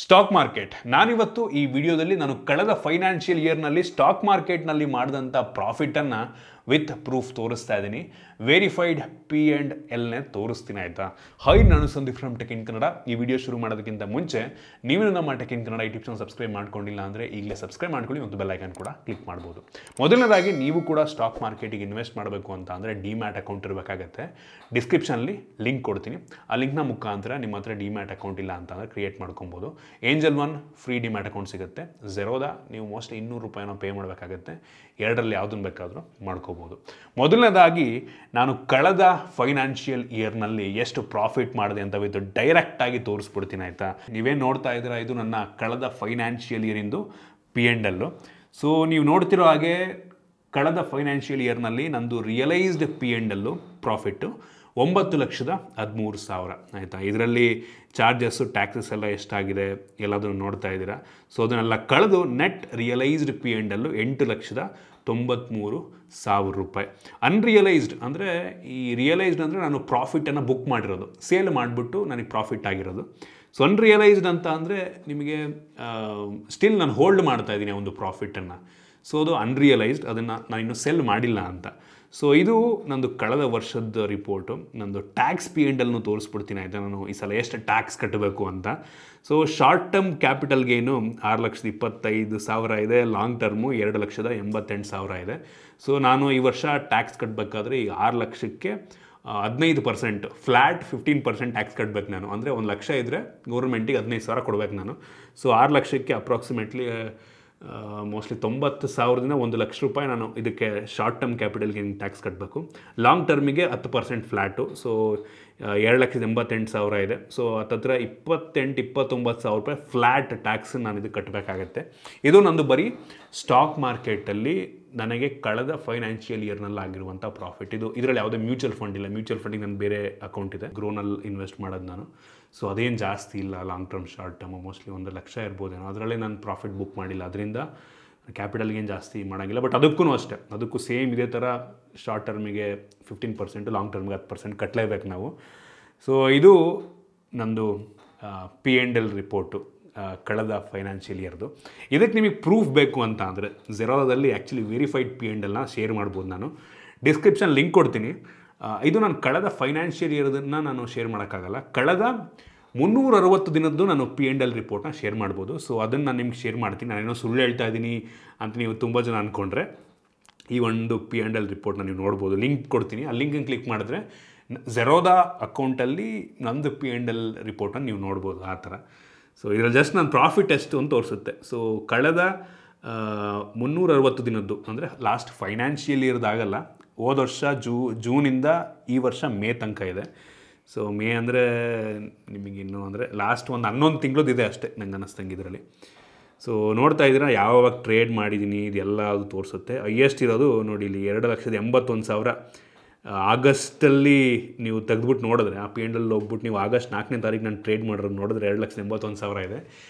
Stock market ನಾನಿವತ್ತು ಈ ವಿಡಿಯೋದಲ್ಲಿ ನಾನು ಕಳೆದ ಫೈನಾನ್ಷಿಯಲ್ ಇಯರ್ನಲ್ಲಿ ಸ್ಟಾಕ್ ಮಾರ್ಕೆಟ್ನಲ್ಲಿ ಮಾಡಿದಂಥ ಪ್ರಾಫಿಟನ್ನು ವಿತ್ ಪ್ರೂಫ್ ತೋರಿಸ್ತಾ ಇದ್ದೀನಿ. ವೆರಿಫೈಡ್ P&Lನೇ ತೋರಿಸ್ತೀನಿ ಆಯಿತಾ. ಹೈ, ನಾನು Sandeep from tech in Kannada. ಈ ವಿಡಿಯೋ ಶುರು ಮಾಡೋದಕ್ಕಿಂತ ಮುಂಚೆ ನೀವು ನಮ್ಮ tech in Kannada YouTube channel subscribe ಮಾಡ್ಕೊಂಡಿಲ್ಲ ಅಂದರೆ ಈಗಲೇ ಸಬ್ಸ್ಕ್ರೈಬ್ ಮಾಡ್ಕೊಳ್ಳಿ ಮತ್ತು ಬೆಲ್ ಐಕಾನ್ ಕೂಡ ಕ್ಲಿಕ್ ಮಾಡ್ಬೋದು. ಮೊದಲನೇದಾಗಿ ನೀವು ಕೂಡ ಸ್ಟಾಕ್ ಮಾರ್ಕೆಟಿಗೆ ಇನ್ವೆಸ್ಟ್ ಮಾಡಬೇಕು ಅಂತ ಅಂದರೆ ಡಿಮ್ಯಾಟ್ ಅಕೌಂಟ್ ಇರಬೇಕಾಗತ್ತೆ. ಡಿಸ್ಕ್ರಿಪ್ಷನಲ್ಲಿ ಲಿಂಕ್ ಕೊಡ್ತೀನಿ. ಆ ಲಿಂಕ್ನ ಮುಖಾಂತರ ನಿಮ್ಮ ಹತ್ರ ಡಿಮ್ಯಾಟ್ ಅಕೌಂಟ್ ಇಲ್ಲ ಅಂತ ಅಂದರೆ ಕ್ರಿಯೇಟ್ ಮಾಡ್ಕೊಬೋದು. Angel one free demat account ಸಿಗುತ್ತೆ. ಝೆರೋದ ನೀವು ಮೋಸ್ಟ್ಲಿ $200 ಪೇ ಮಾಡಬೇಕಾಗತ್ತೆ. ಎರಡರಲ್ಲಿ ಯಾವುದನ್ನು ಬೇಕಾದರೂ ಮಾಡ್ಕೋಬೋದು. ಮೊದಲನೇದಾಗಿ ನಾನು ಕಳೆದ ಫೈನಾನ್ಷಿಯಲ್ ಇಯರ್ನಲ್ಲಿ ಎಷ್ಟು ಪ್ರಾಫಿಟ್ ಮಾಡಿದೆ ಅಂತ ಇದು ಡೈರೆಕ್ಟಾಗಿ ತೋರಿಸ್ಬಿಡ್ತೀನಿ ಆಯಿತಾ. ನೀವೇನು ನೋಡ್ತಾ ಇದ್ದೀರಾ, ಇದು ನನ್ನ ಕಳೆದ ಫೈನಾನ್ಷಿಯಲ್ ಇಯರಿಂದು P&L. ಸೊ ನೀವು ನೋಡ್ತಿರೋ ಹಾಗೆ ಕಳೆದ ಫೈನಾನ್ಷಿಯಲ್ ಇಯರ್ನಲ್ಲಿ ನಂದು ರಿಯಲೈಸ್ಡ್ P&L ಪ್ರಾಫಿಟ್ಟು 9,13,000 ಆಯಿತಾ. ಇದರಲ್ಲಿ ಚಾರ್ಜಸ್ಸು ಟ್ಯಾಕ್ಸಸ್ ಎಲ್ಲ ಎಷ್ಟಾಗಿದೆ ಎಲ್ಲದನ್ನು ನೋಡ್ತಾ ಇದ್ದೀರಾ. ಸೊ ಅದನ್ನೆಲ್ಲ ಕಳೆದು ನೆಟ್ ರಿಯಲೈಸ್ಡ್ P&L 8,93,000 ರೂಪಾಯಿ. ಅನ್ರಿಯಲೈಸ್ಡ್ ಅಂದರೆ ಈ ರಿಯಲೈಸ್ಡ್ ಅಂದರೆ ನಾನು ಪ್ರಾಫಿಟನ್ನು ಬುಕ್ ಮಾಡಿರೋದು, ಸೇಲ್ ಮಾಡಿಬಿಟ್ಟು ನನಗೆ ಪ್ರಾಫಿಟ್ ಆಗಿರೋದು. ಸೊ ಅನ್ರಿಯಲೈಸ್ಡ್ ಅಂತ ಅಂದರೆ ನಿಮಗೆ ಸ್ಟಿಲ್ ನಾನು ಹೋಲ್ಡ್ ಮಾಡ್ತಾ ಇದ್ದೀನಿ ಒಂದು ಪ್ರಾಫಿಟನ್ನು. ಸೊ ಅದು ಅನ್ರಿಯಲೈಸ್ಡ್, ಅದನ್ನು ನಾನು ಇನ್ನೂ ಸೆಲ್ ಮಾಡಿಲ್ಲ ಅಂತ. ಸೊ ಇದು ನಂದು ಕಳೆದ ವರ್ಷದ ರಿಪೋರ್ಟು. ನಂದು ಟ್ಯಾಕ್ಸ್ P&Lನು ತೋರಿಸ್ಬಿಡ್ತೀನಿ ಆಯಿತಾ. ನಾನು ಈ ಸಲ ಎಷ್ಟು ಟ್ಯಾಕ್ಸ್ ಕಟ್ಟಬೇಕು ಅಂತ. So short term capital gain 6,25,000 ಇದೆ. ಲಾಂಗ್ ಟರ್ಮು 2,88,000 ಇದೆ. ಸೊ ನಾನು ಈ ವರ್ಷ ಟ್ಯಾಕ್ಸ್ ಕಟ್ಟಬೇಕಾದ್ರೆ ಈ 6 ಲಕ್ಷಕ್ಕೆ 15% ಫ್ಲ್ಯಾಟ್ 15% ಟ್ಯಾಕ್ಸ್ ಕಟ್ಟಬೇಕು ನಾನು. ಅಂದರೆ 1 ಲಕ್ಷ ಇದ್ದರೆ ಗೌರ್ಮೆಂಟಿಗೆ 15,000 ಕೊಡಬೇಕು ನಾನು. ಸೊ 6 ಲಕ್ಷಕ್ಕೆ ಅಪ್ರಾಕ್ಸಿಮೇಟ್ಲಿ ಮೋಸ್ಟ್ಲಿ 90,000ದಿಂದ 1 ಲಕ್ಷ ರೂಪಾಯಿ ನಾನು ಇದಕ್ಕೆ ಶಾರ್ಟ್ ಟರ್ಮ್ ಕ್ಯಾಪಿಟಲ್ಗೆ ಟ್ಯಾಕ್ಸ್ ಕಟ್ಟಬೇಕು. ಲಾಂಗ್ ಟರ್ಮಿಗೆ 10% ಫ್ಲ್ಯಾಟು. ಸೊ 2,88,000 ಇದೆ. ಸೊ ಹತ್ತತ್ರ 28,000-29,000 ರೂಪಾಯಿ ಫ್ಲ್ಯಾಟ್ ಟ್ಯಾಕ್ಸ್ ನಾನು ಇದಕ್ಕೆ ಕಟ್ಟಬೇಕಾಗತ್ತೆ. ಇದು ನಂದು ಬರೀ ಸ್ಟಾಕ್ ಮಾರ್ಕೆಟಲ್ಲಿ ನನಗೆ ಕಳೆದ ಫೈನಾನ್ಷಿಯಲ್ ಇಯರ್ನಲ್ಲಿ ಆಗಿರುವಂಥ ಪ್ರಾಫಿಟ್. ಇದರಲ್ಲಿ ಯಾವುದೇ ಮ್ಯೂಚುವಲ್ ಫಂಡ್ ಇಲ್ಲ. ಮ್ಯೂಚುವಲ್ ಫಂಡಿಗೆ ನನ್ನ ಬೇರೆ ಅಕೌಂಟ್ ಇದೆ, ಗ್ರೋನಲ್ಲಿ ಇನ್ವೆಸ್ಟ್ ಮಾಡೋದು ನಾನು. ಸೊ ಅದೇನು ಜಾಸ್ತಿ ಇಲ್ಲ. Long term short term mostly 1 lakh ಇರ್ಬೋದೇನೋ. ಅದರಲ್ಲೇ ನಾನು ಪ್ರಾಫಿಟ್ ಬುಕ್ ಮಾಡಿಲ್ಲ. ಅದರಿಂದ ಕ್ಯಾಪಿಟಲ್ಗೇನು ಜಾಸ್ತಿ ಮಾಡೋಂಗಿಲ್ಲ. ಬಟ್ ಅದಕ್ಕೂ ಅಷ್ಟೇ, ಅದಕ್ಕೂ ಸೇಮ್ ಇದೇ ಥರ ಶಾರ್ಟ್ ಟರ್ಮಿಗೆ 15%, ಲಾಂಗ್ ಟರ್ಮಿಗೆ 10% ಕಟ್ಟಲೇಬೇಕು ನಾವು. ಸೊ ಇದು ನಂದು P&L ರಿಪೋರ್ಟು ಕಳೆದ ಫೈನಾನ್ಷಿಯಲ್ ಇಯರ್ದು. ಇದಕ್ಕೆ ನಿಮಗೆ ಪ್ರೂಫ್ ಬೇಕು ಅಂತ ಅಂದರೆ ಝೆರೋದಲ್ಲಿ ಆ್ಯಕ್ಚುಲಿ ವೆರಿಫೈಡ್ P&Lನ ಶೇರ್ ಮಾಡ್ಬೋದು. ನಾನು ಡಿಸ್ಕ್ರಿಪ್ಷನ್ ಲಿಂಕ್ ಕೊಡ್ತೀನಿ. ಇದು ನಾನು ಕಳೆದ ಫೈನಾನ್ಷಿಯಲ್ ಇಯರ್ದನ್ನು ನಾನು ಶೇರ್ ಮಾಡೋಕ್ಕಾಗಲ್ಲ. ಕಳೆದ 360 ದಿನದ್ದು ನಾನು P&L ರಿಪೋರ್ಟ್ನ ಶೇರ್ ಮಾಡ್ಬೋದು. ಸೊ ಅದನ್ನು ನಾನು ನಿಮ್ಗೆ ಶೇರ್ ಮಾಡ್ತೀನಿ. ನಾನೇನೋ ಸುಳ್ಳು ಹೇಳ್ತಾ ಇದ್ದೀನಿ ಅಂತ ನೀವು ತುಂಬ ಜನ ಅಂದ್ಕೊಂಡ್ರೆ ಈ ಒಂದು P&L ರಿಪೋರ್ಟ್ನ ನೀವು ನೋಡ್ಬೋದು. ಲಿಂಕ್ ಕೊಡ್ತೀನಿ. ಆ ಲಿಂಕನ್ನು ಕ್ಲಿಕ್ ಮಾಡಿದ್ರೆ ಝೆರೋದ ಅಕೌಂಟಲ್ಲಿ ನಂದು P&L ರಿಪೋರ್ಟನ್ನು ನೀವು ನೋಡ್ಬೋದು ಆ ಥರ. ಸೊ ಇದರಲ್ಲಿ ಜಸ್ಟ್ ನಾನು ಪ್ರಾಫಿಟ್ ಎಷ್ಟು ಅಂತ ತೋರಿಸುತ್ತೆ. ಸೊ ಕಳೆದ 360 ದಿನದ್ದು ಅಂದರೆ ಲಾಸ್ಟ್ ಫೈನಾನ್ಷಿಯಲ್ ಇಯರ್ದಾಗಲ್ಲ, ಹೋದ ವರ್ಷ ಜೂನಿಂದ ಈ ವರ್ಷ ಮೇ ತನಕ ಇದೆ. ಸೊ ಮೇ ಅಂದರೆ ನಿಮಗಿನ್ನೂ ಅಂದರೆ ಲಾಸ್ಟ್ ಒಂದು 11 ತಿಂಗಳದ್ದು ಇದೆ ಅಷ್ಟೇ ನಂಗೆ ಅನ್ನಿಸ್ತಂಗೆ ಇದರಲ್ಲಿ. ಸೊ ನೋಡ್ತಾ ಇದ್ದೀರಾ ಯಾವಾಗ ಟ್ರೇಡ್ ಮಾಡಿದ್ದೀನಿ ಇದೆಲ್ಲ ಅದು ತೋರಿಸುತ್ತೆ. ಹೈಯೆಸ್ಟ್ ಇರೋದು ನೋಡಿ ಇಲ್ಲಿ 2,81,000 ಆಗಸ್ಟಲ್ಲಿ ನೀವು ತೆಗೆದ್ಬಿಟ್ಟು ನೋಡಿದ್ರೆ ಆ P&L ಹೋಗ್ಬಿಟ್ಟು ನೀವು ಆಗಸ್ಟ್ 4ನೇ ತಾರೀಕು ನಾನು ಟ್ರೇಡ್ ಮಾಡಿರೋದು ನೋಡಿದ್ರೆ 2,81,000 ಇದೆ.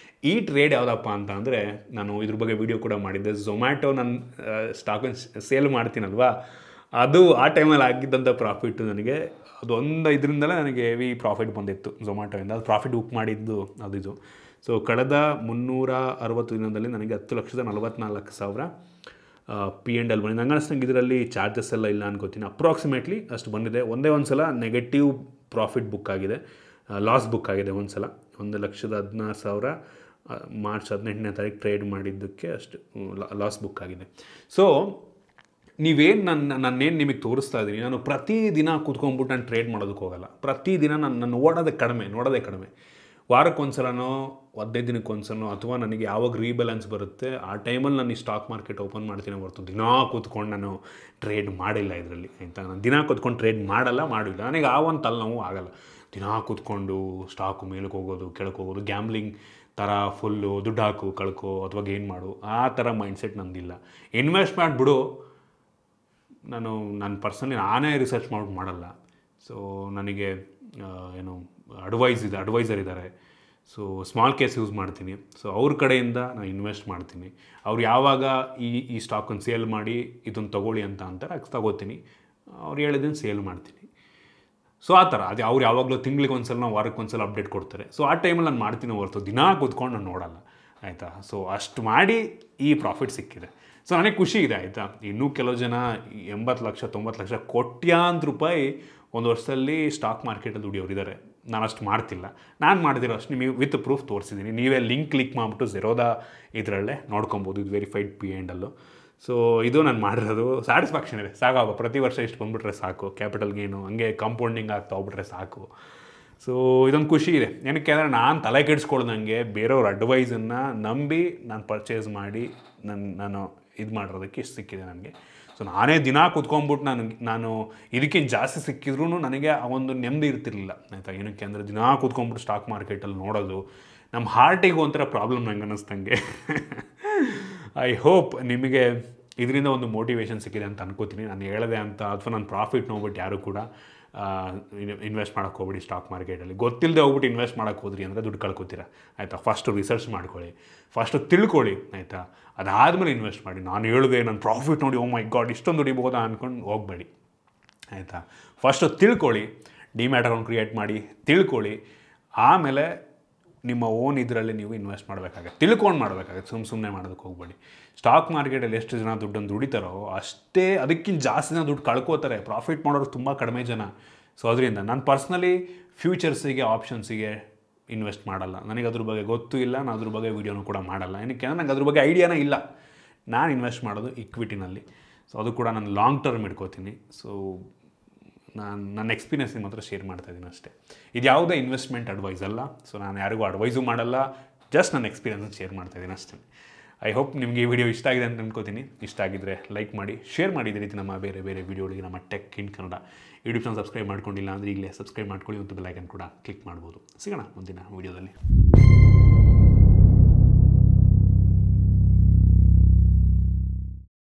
ಈ ಟ್ರೇಡ್ ಯಾವುದಪ್ಪ ಅಂತ ಅಂದರೆ ನಾನು ಇದ್ರ ಬಗ್ಗೆ ವಿಡಿಯೋ ಕೂಡ ಮಾಡಿದ್ದೆ. ಝೊಮ್ಯಾಟೊ ನಾನು ಸ್ಟಾಕನ್ನು ಸೇಲ್ ಮಾಡ್ತೀನಲ್ವಾ, ಅದು ಆ ಟೈಮಲ್ಲಿ ಆಗಿದ್ದಂಥ ಪ್ರಾಫಿಟ್ಟು ನನಗೆ ಅದೊಂದು ಇದರಿಂದಲೇ ನನಗೆ ಹೆವಿ ಪ್ರಾಫಿಟ್ ಬಂದಿತ್ತು ಝೊಮ್ಯಾಟೊಯಿಂದ. ಅದು ಪ್ರಾಫಿಟ್ ಬುಕ್ ಮಾಡಿದ್ದು ಅದು. ಸೊ ಕಳೆದ 360 ದಿನದಲ್ಲಿ ನನಗೆ 10,44,000 P&L ಬಂದಿದೆ. ನಂಗೆ ಅನಿಸ್ತಂಗೆ ಇದರಲ್ಲಿ ಚಾರ್ಜಸ್ ಎಲ್ಲ ಇಲ್ಲ ಅನ್ಕೋತೀನಿ. ಅಪ್ರಾಕ್ಸಿಮೇಟ್ಲಿ ಅಷ್ಟು ಬಂದಿದೆ. ಒಂದೇ ಒಂದು ಸಲ ನೆಗೆಟಿವ್ ಪ್ರಾಫಿಟ್ ಬುಕ್ ಆಗಿದೆ, ಲಾಸ್ ಬುಕ್ ಆಗಿದೆ ಒಂದು ಸಲ. 1,16,000 ಮಾರ್ಚ್ 18ನೇ ತಾರೀಕು ಟ್ರೇಡ್ ಮಾಡಿದ್ದಕ್ಕೆ ಅಷ್ಟು ಲಾಸ್ ಬುಕ್ ಆಗಿದೆ. ಸೊ ನೀವೇನು ನಾನೇನು ನಿಮಗೆ ತೋರಿಸ್ತಾ ಇದ್ದೀನಿ, ನಾನು ಪ್ರತಿದಿನ ಕೂತ್ಕೊಂಡ್ಬಿಟ್ಟು ನಾನು ಟ್ರೇಡ್ ಮಾಡೋದಕ್ಕೆ ಹೋಗಲ್ಲ. ಪ್ರತಿದಿನ ನಾನು ನೋಡೋದೇ ಕಡಿಮೆ. ವಾರಕ್ಕೊಂದ್ಸಲನೋ 15 ದಿನಕ್ಕೊಂದ್ಸಲನೋ ಅಥವಾ ನನಗೆ ಯಾವಾಗ ರೀಬ್ಯಾಲೆನ್ಸ್ ಬರುತ್ತೆ ಆ ಟೈಮಲ್ಲಿ ನಾನು ಈ ಸ್ಟಾಕ್ ಮಾರ್ಕೆಟ್ ಓಪನ್ ಮಾಡ್ತೀನಿ ಹೊರತು ದಿನಾ ಕೂತ್ಕೊಂಡು ನಾನು ಟ್ರೇಡ್ ಮಾಡಿಲ್ಲ ಇದರಲ್ಲಿ ಆಯಿತಾ. ನಾನು ದಿನ ಕೂತ್ಕೊಂಡು ಟ್ರೇಡ್ ಮಾಡಿಲ್ಲ. ನನಗೆ ಆ ಒಂದು ತಲೆನೋವು ಆಗಲ್ಲ. ದಿನಾ ಕೂತ್ಕೊಂಡು ಸ್ಟಾಕು ಮೇಲಕ್ಕೆ ಹೋಗೋದು ಕೆಳಕ್ಕೆ ಹೋಗೋದು, ಗ್ಯಾಮ್ಲಿಂಗ್ ಥರ ಫುಲ್ಲು ದುಡ್ಡು ಹಾಕು ಕಳ್ಕೋ ಅಥವಾ ಗೇನ್ ಮಾಡು, ಆ ಥರ ಮೈಂಡ್ಸೆಟ್ ನಂದಿಲ್ಲ. ಇನ್ವೆಸ್ಟ್ ಮಾಡಿಬಿಡು, ನಾನು ಪರ್ಸನಲಿ ನಾನೇ ರಿಸರ್ಚ್ ಮಾಡ್ಬಿಟ್ಟು ಮಾಡಲ್ಲ. ಸೊ ನನಗೆ ಏನು ಅಡ್ವೈಸರ್ ಇದ್ದಾರೆ. ಸೊ ಸ್ಮಾಲ್ ಕೇಸ್ ಯೂಸ್ ಮಾಡ್ತೀನಿ. ಸೊ ಅವ್ರ ಕಡೆಯಿಂದ ನಾನು ಇನ್ವೆಸ್ಟ್ ಮಾಡ್ತೀನಿ. ಅವ್ರು ಯಾವಾಗ ಈ ಸ್ಟಾಕನ್ನು ಸೇಲ್ ಮಾಡಿ ಇದನ್ನು ತೊಗೊಳ್ಳಿ ಅಂತ ಅಂತಾರೆ, ಅದು ತೊಗೋತೀನಿ. ಅವ್ರು ಹೇಳಿದ್ದನ್ನು ಸೇಲ್ ಮಾಡ್ತೀನಿ. ಸೊ ಆ ಥರ ಅದು ಅವ್ರು ಯಾವಾಗಲೂ ತಿಂಗಳಿಗೆ ಒಂದ್ಸಲ ವಾರಕ್ಕೆ ಒಂದ್ಸಲ ಅಪ್ಡೇಟ್ ಕೊಡ್ತಾರೆ. ಸೊ ಆ ಟೈಮಲ್ಲಿ ನಾನು ಮಾಡ್ತೀನಿ ಹೊರತು ದಿನ ಕೂತ್ಕೊಂಡು ನಾನು ನೋಡಲ್ಲ, ಆಯಿತಾ. ಸೊ ಅಷ್ಟು ಮಾಡಿ ಈ ಪ್ರಾಫಿಟ್ ಸಿಕ್ಕಿದೆ. ಸೊ ನನಗೆ ಖುಷಿ ಇದೆ, ಆಯಿತಾ. ಇನ್ನೂ ಕೆಲವು ಜನ 80 ಲಕ್ಷ 90 ಲಕ್ಷ ಕೋಟ್ಯಾಂತರ ರೂಪಾಯಿ ಒಂದು ವರ್ಷದಲ್ಲಿ ಸ್ಟಾಕ್ ಮಾರ್ಕೆಟಲ್ಲಿ ದುಡಿಯೋರಿದ್ದಾರೆ. ನಾನು ಅಷ್ಟು ಮಾಡ್ತಿಲ್ಲ. ನಾನು ಮಾಡಿದಿರೋ ಅಷ್ಟು ನಿಮಗೆ ವಿತ್ ಪ್ರೂಫ್ ತೋರಿಸಿದ್ದೀನಿ. ನೀವೇ ಲಿಂಕ್ ಕ್ಲಿಕ್ ಮಾಡಿಬಿಟ್ಟು ಝೆರೋದಾ ಇದರಲ್ಲೇ ನೋಡ್ಕೊಬೋದು, ಇದು ವೆರಿಫೈಡ್ P&L. ಸೊ ಇದು ನಾನು ಮಾಡಿರೋದು ಸ್ಯಾಟಿಸ್ಫ್ಯಾಕ್ಷನ್ ಇದೆ, ಸಾಕಾಗೋ. ಪ್ರತಿ ವರ್ಷ ಇಷ್ಟು ಬಂದುಬಿಟ್ರೆ ಸಾಕು, ಕ್ಯಾಪಿಟಲ್ ಗೇನು ಹಂಗೆ ಕಾಂಪೌಂಡಿಂಗ್ ಆಗ್ತಾ ಹೋಗ್ಬಿಟ್ರೆ ಸಾಕು. ಸೊ ಇದೊಂದು ಖುಷಿ ಇದೆ. ಏನಕ್ಕೆ ಅಂದರೆ ನಾನು ತಲೆ ಕೆಡಿಸ್ಕೊಳ್ದಂಗೆ ಬೇರೆಯವ್ರ ಅಡ್ವೈಸನ್ನು ನಂಬಿ ನಾನು ಪರ್ಚೇಸ್ ಮಾಡಿ ನಾನು ಇದು ಮಾಡಿರೋದಕ್ಕೆ ಇಷ್ಟು ಸಿಕ್ಕಿದೆ ನನಗೆ. ಸೊ ನಾನೇ ದಿನ ಕೂತ್ಕೊಂಡ್ಬಿಟ್ಟು ನಾನು ಇದಕ್ಕಿಂತ ಜಾಸ್ತಿ ಸಿಕ್ಕಿದ್ರೂ ನನಗೆ ಆ ಒಂದು ನೆಮ್ಮದಿ ಇರ್ತಿರ್ಲಿಲ್ಲ, ಆಯಿತಾ. ಏನಕ್ಕೆ ಅಂದರೆ ದಿನ ಕೂತ್ಕೊಂಡ್ಬಿಟ್ಟು ಸ್ಟಾಕ್ ಮಾರ್ಕೆಟಲ್ಲಿ ನೋಡೋದು ನಮ್ಮ ಹಾರ್ಟಿಗೆ ಒಂಥರ ಪ್ರಾಬ್ಲಮ್ ನಂಗೆ ಅನ್ನಿಸ್ದಂಗೆ. ಐ ಹೋಪ್ ನಿಮಗೆ ಇದರಿಂದ ಒಂದು ಮೋಟಿವೇಶನ್ ಸಿಕ್ಕಿದೆ ಅಂತ ಅನ್ಕೋತೀನಿ. ನಾನು ಹೇಳಿದೆ ಅಂತ ಅಥವಾ ನಾನು ಪ್ರಾಫಿಟ್ ನೋಡ್ಬಿಟ್ಟು ಯಾರು ಕೂಡ ಇನ್ವೆಸ್ಟ್ ಮಾಡೋಕ್ಕೆ ಹೋಗ್ಬಿಡಿ ಸ್ಟಾಕ್ ಮಾರ್ಕೆಟಲ್ಲಿ. ಗೊತ್ತಿಲ್ಲದೆ ಹೋಗ್ಬಿಟ್ಟು ಇನ್ವೆಸ್ಟ್ ಮಾಡೋಕ್ಕೆ ಹೋದ್ರಿ ಅಂದರೆ ದುಡ್ಡು ಕಳ್ಕೊತೀರ, ಆಯಿತಾ. ಫಸ್ಟು ರಿಸರ್ಚ್ ಮಾಡ್ಕೊಳ್ಳಿ, ಫಸ್ಟು ತಿಳ್ಕೊಳ್ಳಿ, ಆಯಿತಾ. ಅದಾದಮೇಲೆ ಇನ್ವೆಸ್ಟ್ ಮಾಡಿ. ನಾನು ಹೇಳಿದೆ ನಾನು ಪ್ರಾಫಿಟ್ ನೋಡಿ ಓ ಮೈ ಗಾಡ್ ಇಷ್ಟೊಂದು ದುಡಿಬೋದಾ ಅಂದ್ಕೊಂಡು ಹೋಗಬೇಡಿ, ಆಯಿತಾ. ಫಸ್ಟು ತಿಳ್ಕೊಳ್ಳಿ, ಡಿಮ್ಯಾಟ್ ಅಕೌಂಟ್ ಕ್ರಿಯೇಟ್ ಮಾಡಿ ತಿಳ್ಕೊಳ್ಳಿ, ಆಮೇಲೆ ನಿಮ್ಮ ಓನ್ ಇದರಲ್ಲಿ ನೀವು ಇನ್ವೆಸ್ಟ್ ಮಾಡಬೇಕಾಗತ್ತೆ, ತಿಳ್ಕೊಂಡು ಮಾಡಬೇಕಾಗತ್ತೆ. ಸುಮ್ಮನೆ ಮಾಡೋದಕ್ಕೆ ಹೋಗಬೇಡಿ. ಸ್ಟಾಕ್ ಮಾರ್ಕೆಟಲ್ಲಿ ಎಷ್ಟು ಜನ ದುಡ್ಡನ್ನು ದುಡಿತಾರೋ ಅಷ್ಟೇ ಅದಕ್ಕಿಂತ ಜಾಸ್ತಿ ಜನ ದುಡ್ಡು ಕಳ್ಕೋತಾರೆ. ಪ್ರಾಫಿಟ್ ಮಾಡೋರು ತುಂಬ ಕಡಿಮೆ ಜನ. ಸೊ ಅದರಿಂದ ನಾನು ಪರ್ಸ್ನಲಿ ಫ್ಯೂಚರ್ಸಿಗೆ ಆಪ್ಷನ್ಸಿಗೆ ಇನ್ವೆಸ್ಟ್ ಮಾಡಲ್ಲ. ನನಗೆ ಅದ್ರ ಬಗ್ಗೆ ಗೊತ್ತೂ ಇಲ್ಲ, ನಾನು ಅದ್ರ ಬಗ್ಗೆ ವೀಡಿಯೋನೂ ಕೂಡ ಮಾಡಲ್ಲ. ಏನಕ್ಕೆ ಅಂದರೆ ನನಗೆ ಅದ್ರ ಬಗ್ಗೆ ಐಡಿಯಾನೇ ಇಲ್ಲ. ನಾನು ಇನ್ವೆಸ್ಟ್ ಮಾಡೋದು ಇಕ್ವಿಟಿನಲ್ಲಿ. ಸೊ ಅದು ಕೂಡ ನಾನು ಲಾಂಗ್ ಟರ್ಮ್ ಇಟ್ಕೋತೀನಿ. ಸೊ ನಾನು ನನ್ನ ಎಕ್ಸ್ಪೀರಿಯನ್ಸ್ ನಿಮ್ಮ ಹತ್ರ ಶೇರ್ ಮಾಡ್ತಾಯಿದ್ದೀನಿ ಅಷ್ಟೇ. ಇದು ಯಾವುದೇ ಇನ್ವೆಸ್ಟ್ಮೆಂಟ್ ಅಡ್ವೈಸ್ ಅಲ್ಲ. ಸೊ ನಾನು ಯಾರಿಗೂ ಅಡ್ವೈಸು ಮಾಡಲ್ಲ, ಜಸ್ಟ್ ನನ್ನ ಎಕ್ಸ್ಪೀರಿಯನ್ಸ್ ಶೇರ್ ಮಾಡ್ತಾಯಿದ್ದೀನಿ ಅಷ್ಟೇ. ಐ ಹೋಪ್ ನಿಮಗೆ ಈ ವಿಡಿಯೋ ಇಷ್ಟ ಆಗಿದೆ ಅಂತ ಅಂದ್ಕೋತೀನಿ. ಇಷ್ಟ ಆಗಿದ್ದರೆ ಲೈಕ್ ಮಾಡಿ, ಶೇರ್ ಮಾಡಿ. ಇದೇ ರೀತಿ ನಮ್ಮ ಬೇರೆ ಬೇರೆ ವೀಡಿಯೋಗಳಿಗೆ ನಮ್ಮ tech in Kannada YouTube channel subscribe ಮಾಡ್ಕೊಂಡಿಲ್ಲ ಅಂದರೆ ಈಗಲೇ ಸಬ್ಸ್ಕ್ರೈಬ್ ಮಾಡ್ಕೊಳ್ಳಿ ಮತ್ತು ಬೆಲ್ ಐಕನ್ ಕೂಡ ಕ್ಲಿಕ್ ಮಾಡ್ಬೋದು. ಸಿಗೋಣ ಮುಂದಿನ ವೀಡಿಯೋದಲ್ಲಿ.